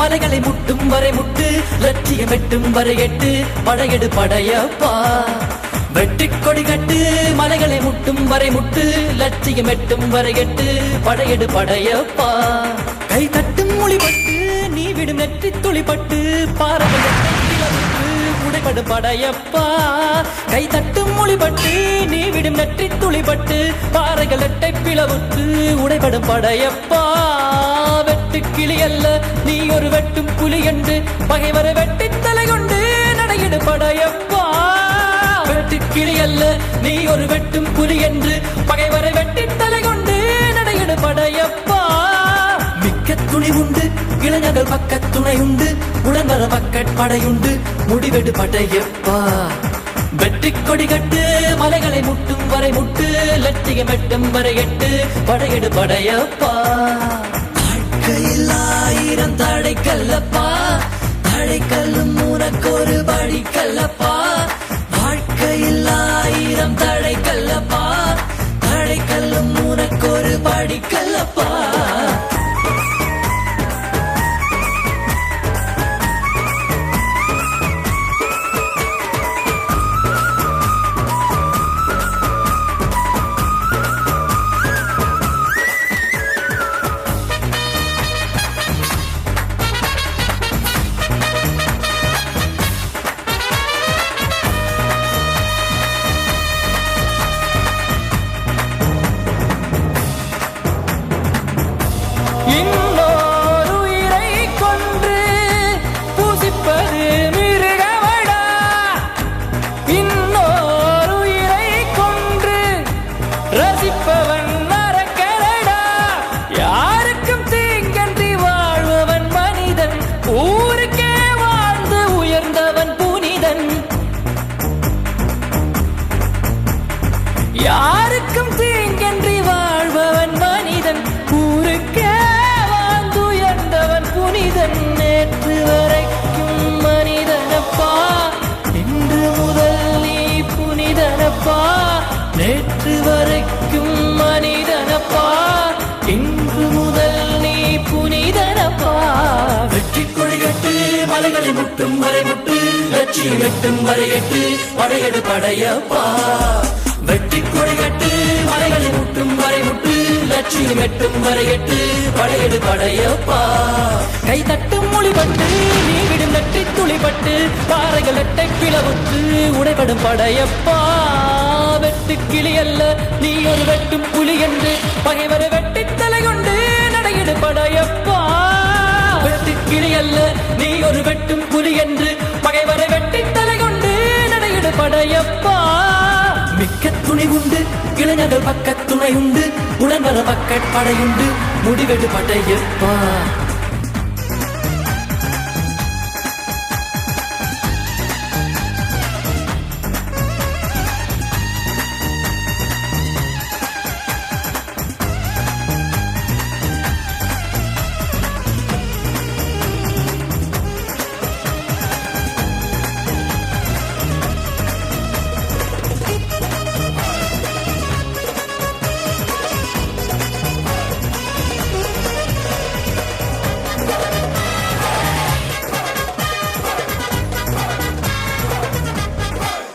மலைகளை முட்டும் வரை முட்டு லட்சியம் எட்டும் வரை எட்டு படையெடு படையப்பா வெட்டிக் கொடி கட்டு மலைகளை முட்டும் வரை முட்டு லட்சியம் எட்டும் வரை எட்டு படையெடு படையப்பா கை தட்டும் மொழிபட்டு நீ விடும் நெற்றி துளிப்பட்டு பாறைகள் உடைபடு படையப்பா கை தட்டும் மொழிபட்டு நீ விடும் நெற்றி துளிப்பட்டு பாறைகள் எட்டை பிளவுட்டு உடைபடும் படையப்பா வெட்டு கிளி அல்ல நீ ஒரு வெட்டும் புலி என்று பகைவரை வெட்டி தலை கொண்டு நடையிடு படையப்பா வெட்டு கிளி அல்ல நீ ஒரு வெட்டும் புலி என்று பகைவரை வெட்டி தலை கொண்டு நடையிடு படையப்பா மிக்க துணி உண்டு இளைஞர்கள் பக்க துணை உண்டு உடன்வர பக்கட் படையுண்டு முடிவெடு படையப்பா வெற்றி கொடி கட்டு மலைகளை முட்டும் வரை முட்டு லட்சியம் எட்டும் வரை எட்டு படையெடு படையப்பா வாழ்க்கையில் ஆயிரம் தடை கல்லப்பா தடை கல்லும் உனக்கு ஒரு படி கல்லப்பா வாழ்க்கையில் ஆயிரம் தடை கல்லப்பா தடை கல்லும் உனக்கு ஒரு படி கல்லப்பா இன்னொரு உயிரை கொன்று பூசிப்பது மிருகமடா இன்னொரு உயிரை கொன்று ரசிப்பவன் நரக்கரடா யாருக்கும் தீங்கன்றி வாழ்பவன் மனிதன் ஊருக்கே வாழ்ந்து உயர்ந்தவன் புனிதன் யாருக்கும் தீங்கன்றி வாழ்பவன் மனிதன் ஊருக்கே வாழ்ந்து உயர்ந்தவன் புனிதன் நேற்று வரைக்கும் மனிதனப்பா இன்று முதல் நீ புனிதனப்பா நேற்று வரைக்கும் மனிதனப்பா இன்று முதல் நீ புனிதனப்பா வெற்றி கொடிகட்டு மலைகளை முட்டும் வரை முட்டு லட்சியம் எட்டும் வரை எட்டு படையெடு படையப்பா வெற்றி கொடி கட்டு மலைகளை முட்டும் வரை முட்டு லட்சியம் எட்டும் வரை எட்டு படையெடு படையப்பா கை தட்டும் மொழிபட்டு நீ விடும் நெற்றி துளிப்பட்டு பாறைகள் எட்டை பிளவுத்து உடைபடும் படையப்பா வெட்டு கிளி அல்ல நீ ஒரு வெட்டும் புலி என்று பகைவரை வெட்டி தலை கொண்டு நடையிடு படையப்பா வெட்டு கிளி அல்ல நீ ஒரு வெட்டும் புலி என்று பகைவரை வெட்டி தலை கொண்டு நடையிடு படையப்பா மிக்க துணி உண்டு இளைஞர்கள் பக்க துணை உண்டு உடன்வர பக்கட் படையுண்டு முடிவெடு படையப்பா